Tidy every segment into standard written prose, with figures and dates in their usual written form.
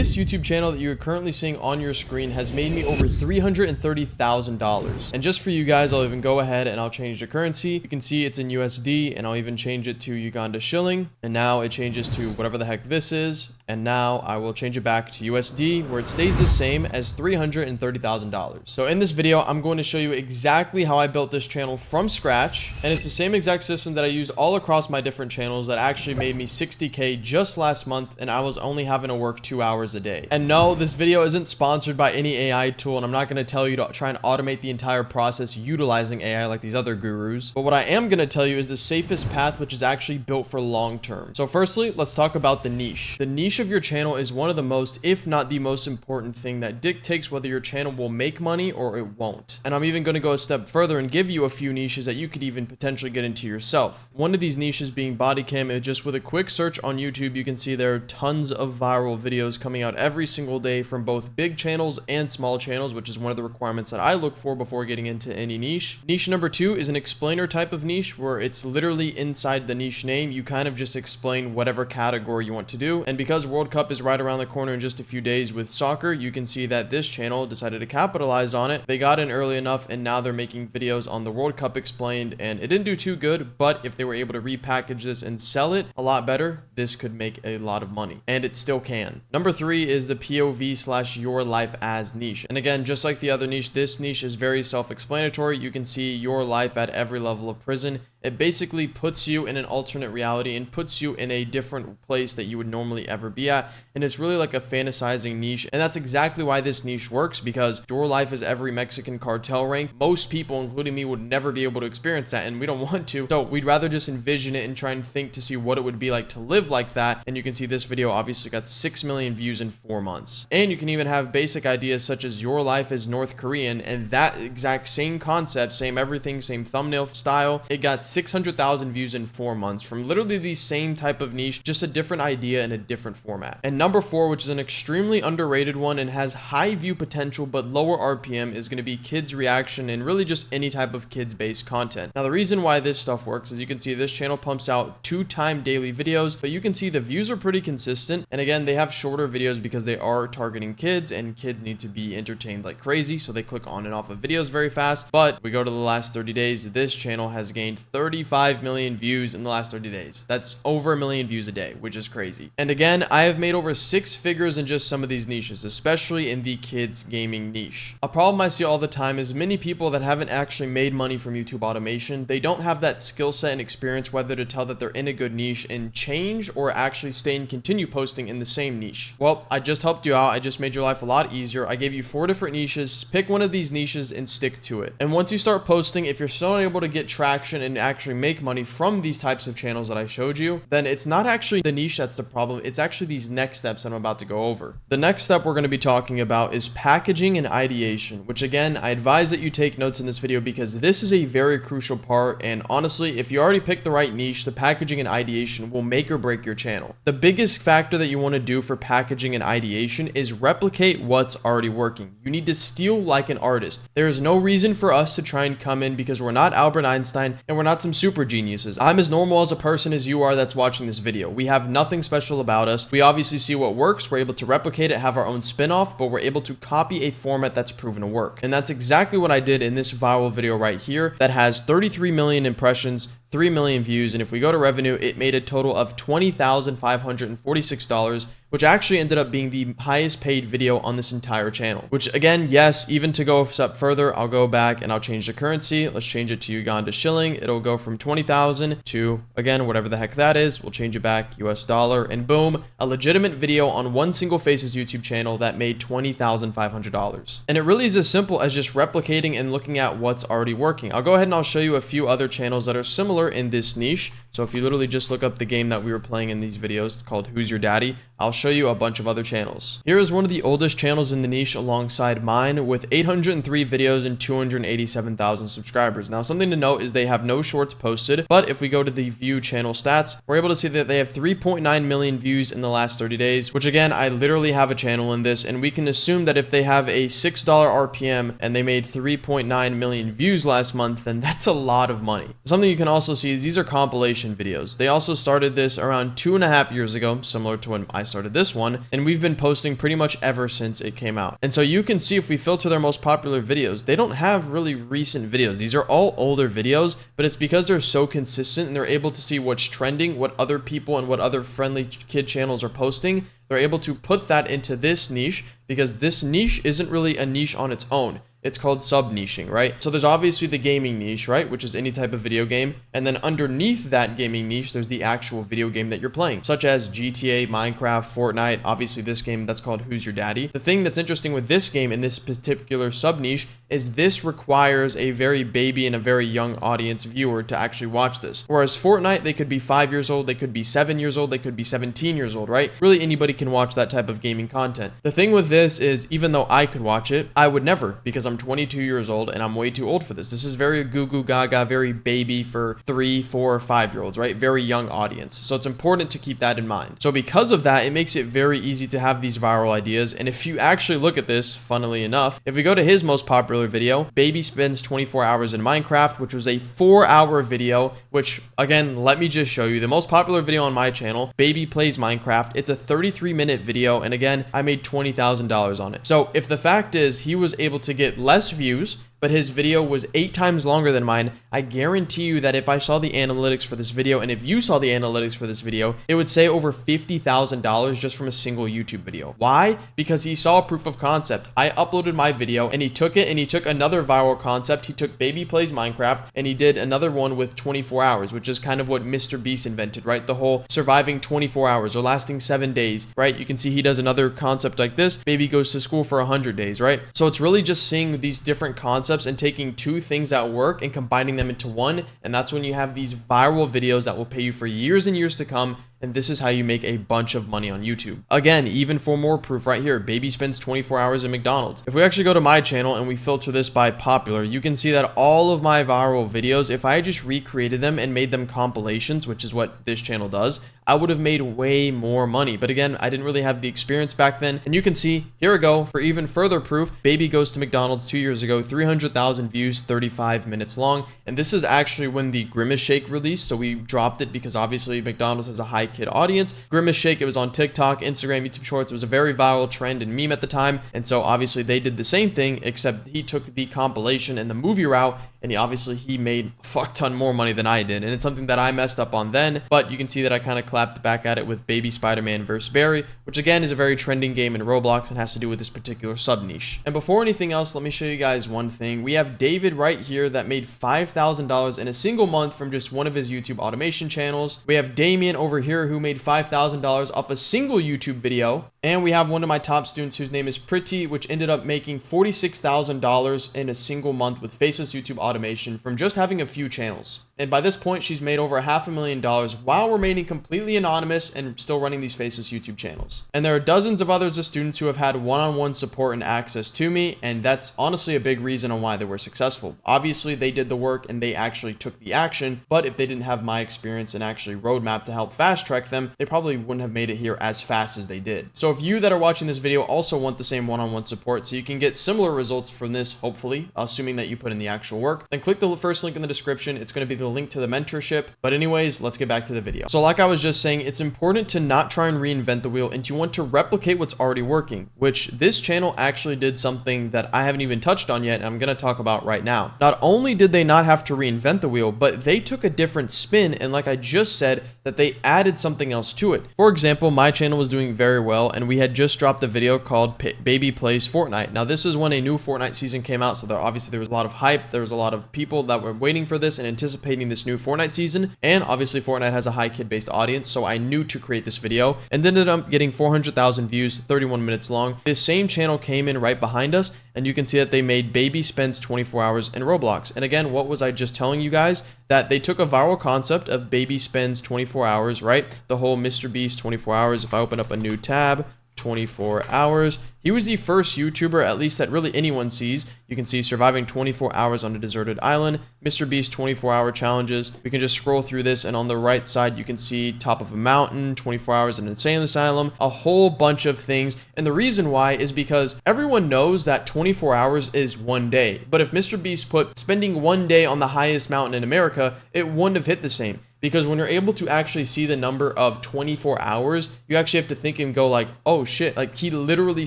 This YouTube channel that you're currently seeing on your screen has made me over $330,000. And just for you guys, I'll even go ahead and I'll change the currency. You can see it's in USD, and I'll even change it to Uganda shilling. And now it changes to whatever the heck this is. And now I will change it back to USD, where it stays the same as $330,000. So in this video, I'm going to show you exactly how I built this channel from scratch. And it's the same exact system that I use all across my different channels that actually made me 60K just last month, and I was only having to work 2 hours a day. And no, this video isn't sponsored by any AI tool, and I'm not going to tell you to try and automate the entire process utilizing AI like these other gurus. But what I am going to tell you is the safest path, which is actually built for long term. So firstly, let's talk about the niche. The niche of your channel is one of the most, if not the most important thing that dictates whether your channel will make money or it won't. And I'm even going to go a step further and give you a few niches that you could even potentially get into yourself. One of these niches being body cam. And just with a quick search on YouTube, you can see there are tons of viral videos coming out every single day from both big channels and small channels, which is one of the requirements that I look for before getting into any niche. Niche number 2 is an explainer type of niche, where it's literally inside the niche name. You kind of just explain whatever category you want to do. And because World Cup is right around the corner in just a few days with soccer, you can see that this channel decided to capitalize on it. They got in early enough, and now they're making videos on the World Cup explained, and it didn't do too good, but if they were able to repackage this and sell it a lot better, this could make a lot of money, and it still can. Number 3 is the POV / your life as niche. And again, just like the other niche, this niche is very self-explanatory. You can see your life at every level of prison. It basically puts you in an alternate reality and puts you in a different place that you would normally ever be at. And it's really like a fantasizing niche. And that's exactly why this niche works, because your life is every Mexican cartel rank. Most people, including me, would never be able to experience that, and we don't want to. So we'd rather just envision it and try and think to see what it would be like to live like that. And you can see this video obviously got 6 million views in 4 months. And you can even have basic ideas such as your life is North Korean, and that exact same concept, same everything, same thumbnail style, it got 600,000 views in 4 months from literally the same type of niche, just a different idea in a different format. And number 4, which is an extremely underrated one and has high view potential but lower RPM, is going to be kids reaction and really just any type of kids based content. Now the reason why this stuff works is you can see this channel pumps out 2-time daily videos, but you can see the views are pretty consistent. And again, they have shorter videos because they are targeting kids, and kids need to be entertained like crazy, so they click on and off of videos very fast. But we go to the last 30 days, this channel has gained 35 million views in the last 30 days. That's over 1 million views a day, which is crazy. And again, I have made over 6 figures in just some of these niches, especially in the kids gaming niche. A problem I see all the time is many people that haven't actually made money from YouTube automation, they don't have that skill set and experience whether to tell that they're in a good niche and change, or actually stay and continue posting in the same niche. Well, I just helped you out. I just made your life a lot easier. I gave you 4 different niches. Pick one of these niches and stick to it. And once you start posting, if you're still able to get traction and actually make money from these types of channels that I showed you, then it's not actually the niche that's the problem. It's actually these next steps I'm about to go over. The next step we're going to be talking about is packaging and ideation, which again, I advise that you take notes in this video because this is a very crucial part. And honestly, if you already picked the right niche, the packaging and ideation will make or break your channel. The biggest factor that you want to do for packaging and ideation is replicate what's already working. You need to steal like an artist. There is no reason for us to try and come in because we're not Albert Einstein and we're not some super geniuses. I'm as normal as a person as you are that's watching this video. We have nothing special about us. We obviously see what works. We're able to replicate it, have our own spin-off, but we're able to copy a format that's proven to work. And that's exactly what I did in this viral video right here that has 33 million impressions, 3 million views, and if we go to revenue, it made a total of $20,546, which actually ended up being the highest paid video on this entire channel. Which again, yes, even to go a step further, I'll go back and I'll change the currency. Let's change it to Uganda shilling. It'll go from 20,000 to, again, whatever the heck that is. We'll change it back US dollar, and boom, a legitimate video on one single Faceless YouTube channel that made $20,500. And it really is as simple as just replicating and looking at what's already working. I'll go ahead and I'll show you a few other channels that are similar in this niche. So if you literally just look up the game that we were playing in these videos called Who's Your Daddy, I'll show you a bunch of other channels. Here is one of the oldest channels in the niche alongside mine with 803 videos and 287,000 subscribers. Now something to note is they have no shorts posted, but if we go to the view channel stats, we're able to see that they have 3.9 million views in the last 30 days, which again, I literally have a channel in this, and we can assume that if they have a $6 RPM and they made 3.9 million views last month, then that's a lot of money. Something you can also see is these are compilation videos. They also started this around 2.5 years ago, similar to when I started this one, and we've been posting pretty much ever since it came out. And so you can see if we filter their most popular videos, they don't have really recent videos. These are all older videos, but it's because they're so consistent and they're able to see what's trending, what other people and what other friendly kid channels are posting. They're able to put that into this niche because this niche isn't really a niche on its own. It's called sub-niching, right? So there's obviously the gaming niche, right? Which is any type of video game. And then underneath that gaming niche, there's the actual video game that you're playing, such as GTA, Minecraft, Fortnite, obviously this game that's called Who's Your Daddy. The thing that's interesting with this game in this particular sub-niche is this requires a very baby and a very young audience viewer to actually watch this. Whereas Fortnite, they could be 5 years old, they could be 7 years old, they could be 17 years old, right? Really anybody can watch that type of gaming content. The thing with this is, even though I could watch it, I would never, because I'm 22 years old and I'm way too old for this. This is very goo goo gaga, very baby for 3, 4, 5 year olds, right? Very young audience. So it's important to keep that in mind. So because of that, it makes it very easy to have these viral ideas. And if you actually look at this, funnily enough, if we go to his most popular video, Baby spends 24 hours in Minecraft, which was a 4-hour video, which again, let me just show you the most popular video on my channel, Baby plays Minecraft. It's a 33-minute video. And again, I made $20,000 on it. So if the fact is he was able to get less views, but his video was 8 times longer than mine, I guarantee you that if I saw the analytics for this video, and if you saw the analytics for this video, it would say over $50,000 just from a single YouTube video. Why? Because he saw proof of concept. I uploaded my video and he took it and he took another viral concept. He took Baby Plays Minecraft and he did another one with 24 hours, which is kind of what Mr. Beast invented, right? The whole surviving 24 hours or lasting 7 days, right? You can see he does another concept like this. Baby goes to school for 100 days, right? So it's really just seeing these different concepts and taking two things that work and combining them into one, and that's when you have these viral videos that will pay you for years and years to come. And this is how you make a bunch of money on YouTube. Again, even for more proof right here, Baby spends 24 hours at McDonald's. If we actually go to my channel and we filter this by popular, you can see that all of my viral videos, if I just recreated them and made them compilations, which is what this channel does, I would have made way more money. But again, I didn't really have the experience back then. And you can see, here we go, for even further proof, Baby goes to McDonald's 2 years ago, 300,000 views, 35 minutes long. And this is actually when the Grimace Shake released. So we dropped it because obviously McDonald's has a high kid audience. Grimace Shake, it was on TikTok, Instagram, YouTube Shorts. It was a very viral trend and meme at the time. And so obviously they did the same thing, except he took the compilation and the movie route, and he made a fuck ton more money than I did. And it's something that I messed up on then, but you can see that I kind of clapped back at it with Baby Spider-Man vs. Barry, which again is a very trending game in Roblox and has to do with this particular sub niche. And before anything else, let me show you guys one thing. We have David right here that made $5,000 in a single month from just one of his YouTube automation channels. We have Damien over here who made $5,000 off a single YouTube video. And we have one of my top students whose name is Pretty, which ended up making $46,000 in a single month with Faceless YouTube automation from just having a few channels. And by this point, she's made over $500,000 while remaining completely anonymous and still running these Faceless YouTube channels. And there are dozens of others of students who have had one-on-one support and access to me, and that's honestly a big reason on why they were successful. Obviously, they did the work and they actually took the action, but if they didn't have my experience and actually roadmap to help fast track them, they probably wouldn't have made it here as fast as they did. So if you that are watching this video also want the same one-on-one support so you can get similar results from this, hopefully, assuming that you put in the actual work, then click the first link in the description. It's going to be the link to the mentorship. But anyways, let's get back to the video. So like I was just saying, it's important to not try and reinvent the wheel, and you want to replicate what's already working, which this channel actually did something that I haven't even touched on yet, and I'm going to talk about right now. Not only did they not have to reinvent the wheel, but they took a different spin, and like I just said, that they added something else to it. For example, my channel was doing very well, and we had just dropped a video called Baby Plays Fortnite. Now, this is when a new Fortnite season came out, so there was a lot of hype. There was a lot of people that were waiting for this and anticipating this new Fortnite season, and obviously Fortnite has a high kid-based audience, so I knew to create this video, and then ended up getting 400,000 views, 31 minutes long. This same channel came in right behind us, and you can see that they made Baby Spends 24 Hours in Roblox. And again, what was I just telling you guys? That they took a viral concept of Baby Spends 24 hours, right? The whole Mr. Beast 24 hours. If I open up a new tab, 24 hours. He was the first YouTuber, at least that really anyone sees. You can see surviving 24 hours on a deserted island, Mr. Beast 24-hour challenges. We can just scroll through this, and on the right side, you can see top of a mountain, 24 hours in an insane asylum, a whole bunch of things. And the reason why is because everyone knows that 24 hours is one day. But if Mr. Beast put spending one day on the highest mountain in America, it wouldn't have hit the same. because when you're able to actually see the number of 24 hours, you actually have to think and go like, oh shit, like he literally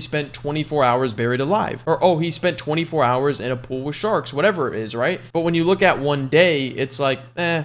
spent 24 hours buried alive, or oh, he spent 24 hours in a pool with sharks, whatever it is, right? But when you look at one day, it's like,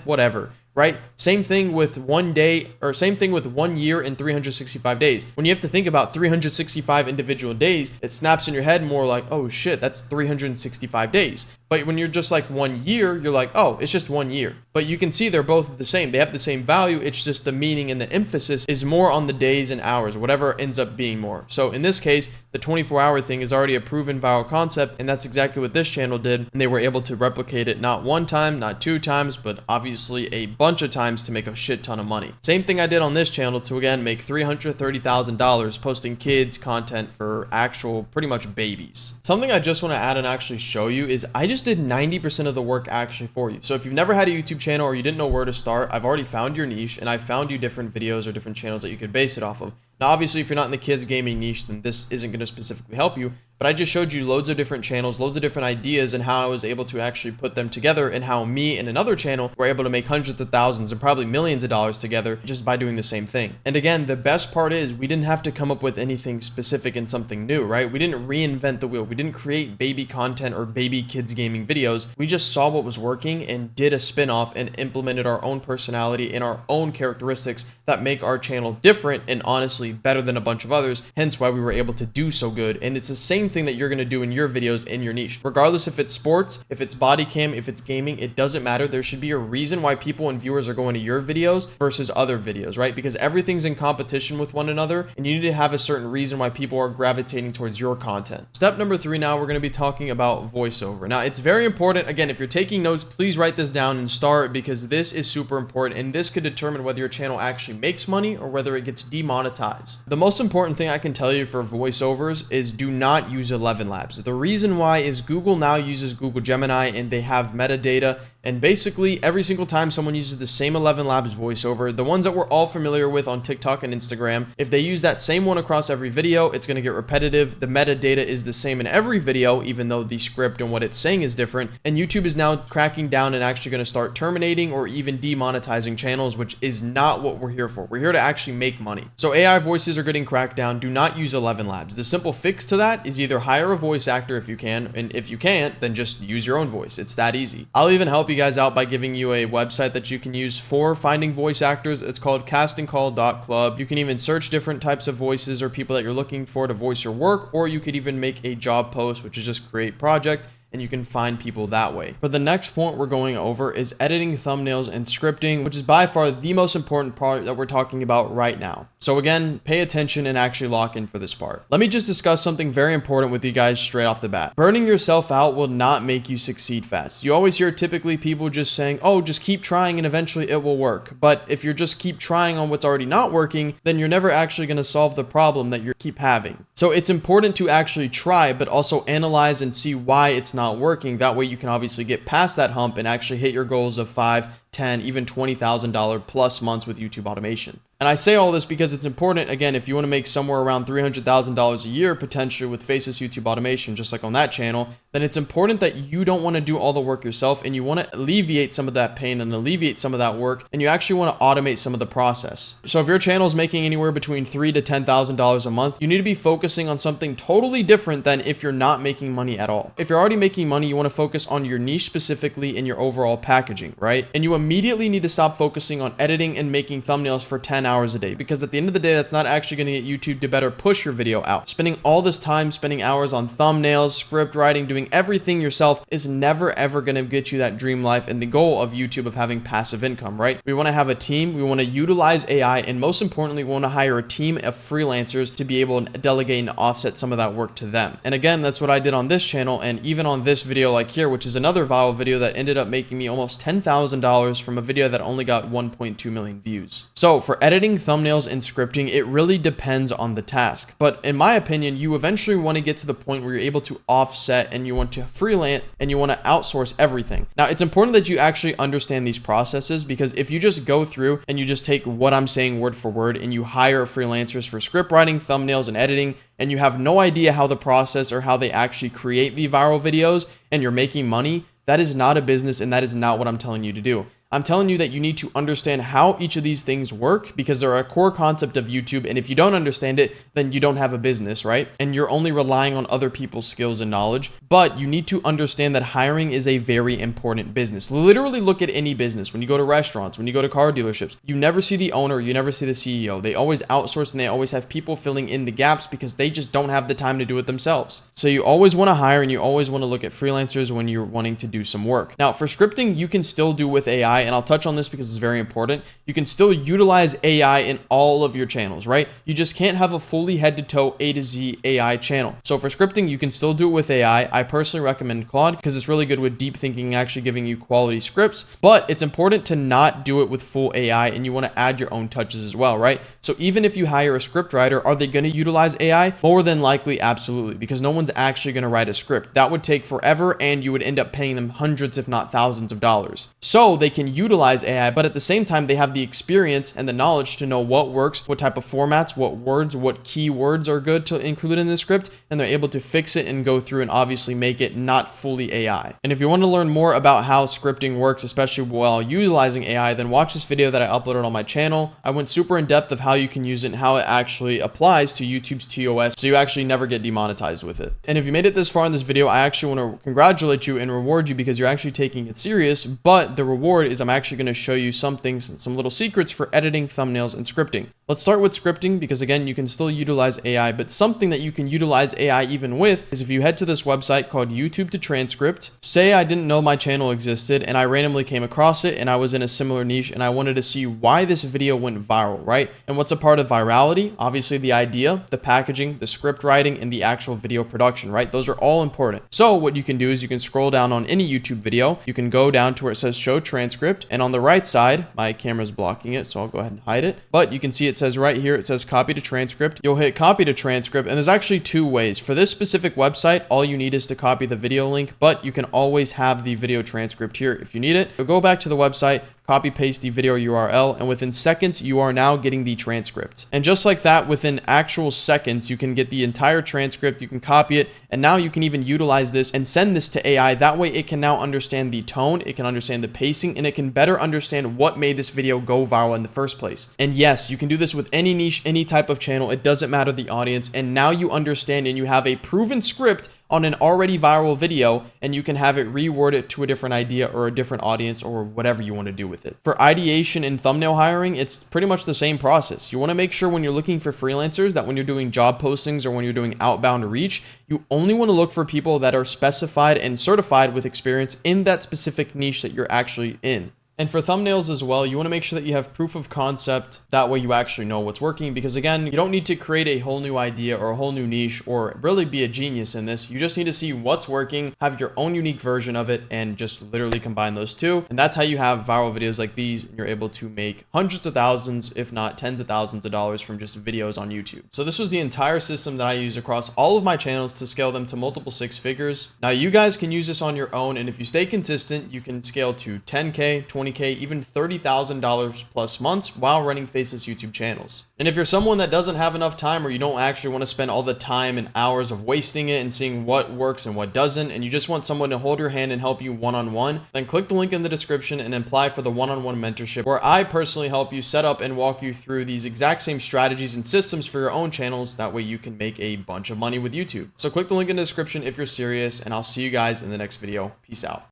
whatever. Right? Same thing with 1 day, or same thing with 1 year and 365 days. When you have to think about 365 individual days, it snaps in your head more like, oh shit, that's 365 days. But when you're just like 1 year, you're like, oh, it's just 1 year. But you can see they're both the same. They have the same value. It's just the meaning and the emphasis is more on the days and hours, whatever ends up being more. So in this case, the 24-hour thing is already a proven viral concept, and that's exactly what this channel did. And they were able to replicate it not one time, not two times, but obviously a bunch of times to make a shit ton of money. Same thing I did on this channel to, again, make $330,000 posting kids content for actual pretty much babies. Something I just want to add and actually show you is I just did 90% of the work actually for you. So if you've never had a YouTube channel or you didn't know where to start, I've already found your niche and I found you different videos or different channels that you could base it off of. Now, obviously, if you're not in the kids gaming niche, then this isn't going to specifically help you. But I just showed you loads of different channels, loads of different ideas, and how I was able to actually put them together, and how me and another channel were able to make hundreds of thousands and probably millions of dollars together just by doing the same thing. And again, the best part is we didn't have to come up with anything specific and something new, right? We didn't reinvent the wheel. We didn't create baby content or baby kids gaming videos. We just saw what was working and did a spin-off and implemented our own personality and our own characteristics that make our channel different and honestly better than a bunch of others, hence why we were able to do so good. And it's the same thing that you're going to do in your videos in your niche. Regardless if it's sports, if it's body cam, if it's gaming, it doesn't matter. There should be a reason why people and viewers are going to your videos versus other videos, right? Because everything's in competition with one another, and you need to have a certain reason why people are gravitating towards your content. Step number 3 now, we're going to be talking about voiceover. Now, it's very important. Again, if you're taking notes, please write this down and start, because this is super important, and this could determine whether your channel actually makes money or whether it gets demonetized. The most important thing I can tell you for voiceovers is do not use 11 Labs. The reason why is Google now uses Google Gemini, and they have metadata, and basically every single time someone uses the same 11 Labs voiceover, the ones that we're all familiar with on TikTok and Instagram, if they use that same one across every video, it's going to get repetitive. The metadata is the same in every video, even though the script and what it's saying is different. And YouTube is now cracking down and actually going to start terminating or even demonetizing channels, which is not what we're here for. We're here to actually make money. So AI voices are getting cracked down. Do not use 11 Labs. The simple fix to that is either hire a voice actor if you can, and if you can't, then just use your own voice. It's that easy. I'll even help you guys out by giving you a website that you can use for finding voice actors. It's called castingcall.club. You can even search different types of voices or people that you're looking for to voice your work, or you could even make a job post, which is just create project, and you can find people that way. But the next point we're going over is editing thumbnails and scripting, which is by far the most important part that we're talking about right now. So again, pay attention and actually lock in for this part. Let me just discuss something very important with you guys straight off the bat. Burning yourself out will not make you succeed fast. You always hear typically people just saying, oh, just keep trying and eventually it will work. But if you're just keep trying on what's already not working, then you're never actually going to solve the problem that you keep having. So it's important to actually try, but also analyze and see why it's not working. That way you can obviously get past that hump and actually hit your goals of 5, 10, even $20,000 plus months with YouTube automation. And I say all this because it's important, again, if you want to make somewhere around $300,000 a year potentially with Faceless YouTube automation, just like on that channel, then it's important that you don't want to do all the work yourself, and you want to alleviate some of that pain and alleviate some of that work, and you actually want to automate some of the process. So if your channel is making anywhere between $3,000 to $10,000 a month, you need to be focusing on something totally different than if you're not making money at all. If you're already making money, you want to focus on your niche specifically in your overall packaging, right? And you immediately need to stop focusing on editing and making thumbnails for 10 hours a day, because at the end of the day, that's not actually going to get YouTube to better push your video out. Spending all this time, spending hours on thumbnails, script writing, doing everything yourself is never ever going to get you that dream life and the goal of YouTube of having passive income, right? We want to have a team, we want to utilize AI, and most importantly, we want to hire a team of freelancers to be able to delegate and offset some of that work to them. And again, that's what I did on this channel, and even on this video like here, which is another viral video that ended up making me almost $10,000 from a video that only got 1.2 million views. So for editing thumbnails and scripting, it really depends on the task. But in my opinion, you eventually want to get to the point where you're able to offset and you want to freelance and you want to outsource everything. Now, it's important that you actually understand these processes, because if you just go through and you just take what I'm saying word for word and you hire freelancers for script writing, thumbnails, and editing, and you have no idea how the process or how they actually create the viral videos and you're making money, that is not a business, and that is not what I'm telling you to do. I'm telling you that you need to understand how each of these things work because they're a core concept of YouTube. And if you don't understand it, then you don't have a business, right? And you're only relying on other people's skills and knowledge. But you need to understand that hiring is a very important business. Literally look at any business. When you go to restaurants, when you go to car dealerships, you never see the owner, you never see the CEO. They always outsource and they always have people filling in the gaps because they just don't have the time to do it themselves. So you always want to hire and you always want to look at freelancers when you're wanting to do some work. Now for scripting, you can still do with AI, and I'll touch on this because it's very important. You can still utilize AI in all of your channels, right? You just can't have a fully head to toe A to Z AI channel. So for scripting, you can still do it with AI. I personally recommend Claude because it's really good with deep thinking, actually giving you quality scripts, but it's important to not do it with full AI and you want to add your own touches as well, right? So even if you hire a script writer, are they going to utilize AI? More than likely, absolutely, because no one's actually going to write a script. That would take forever and you would end up paying them hundreds, if not thousands of dollars. So they can utilize AI, but at the same time, they have the experience and the knowledge to know what works, what type of formats, what words, what keywords are good to include in the script, and they're able to fix it and go through and obviously make it not fully AI. And if you want to learn more about how scripting works, especially while utilizing AI, then watch this video that I uploaded on my channel. I went super in depth of how you can use it and how it actually applies to YouTube's TOS, so you actually never get demonetized with it. And if you made it this far in this video, I actually want to congratulate you and reward you because you're actually taking it serious, but the reward is I'm actually going to show you some things and some little secrets for editing thumbnails and scripting. Let's start with scripting because again, you can still utilize AI, but something that you can utilize AI even with is if you head to this website called YouTube to Transcript. Say I didn't know my channel existed and I randomly came across it and I was in a similar niche and I wanted to see why this video went viral, right? And what's a part of virality? Obviously the idea, the packaging, the script writing, and the actual video production, right? Those are all important. So what you can do is you can scroll down on any YouTube video. You can go down to where it says show transcript, and on the right side, my camera's blocking it, so I'll go ahead and hide it. But you can see it says right here, it says copy to transcript. You'll hit copy to transcript, and there's actually two ways. For this specific website, all you need is to copy the video link, but you can always have the video transcript here if you need it. So go back to the website, copy paste the video URL, and within seconds, you are now getting the transcript. And just like that, within actual seconds, you can get the entire transcript, you can copy it, and now you can even utilize this and send this to AI. That way it can now understand the tone, it can understand the pacing, and it can better understand what made this video go viral in the first place. And yes, you can do this with any niche, any type of channel, it doesn't matter the audience, and now you understand and you have a proven script on an already viral video, and you can have it reword it to a different idea or a different audience or whatever you want to do with it. For ideation and thumbnail hiring, it's pretty much the same process. You want to make sure when you're looking for freelancers that when you're doing job postings or when you're doing outbound reach, you only want to look for people that are specified and certified with experience in that specific niche that you're actually in. And for thumbnails as well, you want to make sure that you have proof of concept. That way you actually know what's working, because again, you don't need to create a whole new idea or a whole new niche or really be a genius in this. You just need to see what's working, have your own unique version of it, and just literally combine those two. And that's how you have viral videos like these. And you're able to make hundreds of thousands, if not tens of thousands of dollars from just videos on YouTube. So this was the entire system that I use across all of my channels to scale them to multiple six figures. Now you guys can use this on your own. And if you stay consistent, you can scale to 10K, 20K, even $30,000 plus months while running Faceless YouTube channels. And if you're someone that doesn't have enough time, or you don't actually want to spend all the time and hours of wasting it and seeing what works and what doesn't, and you just want someone to hold your hand and help you one-on-one, then click the link in the description and apply for the one-on-one mentorship, where I personally help you set up and walk you through these exact same strategies and systems for your own channels. That way you can make a bunch of money with YouTube. So click the link in the description if you're serious, and I'll see you guys in the next video. Peace out.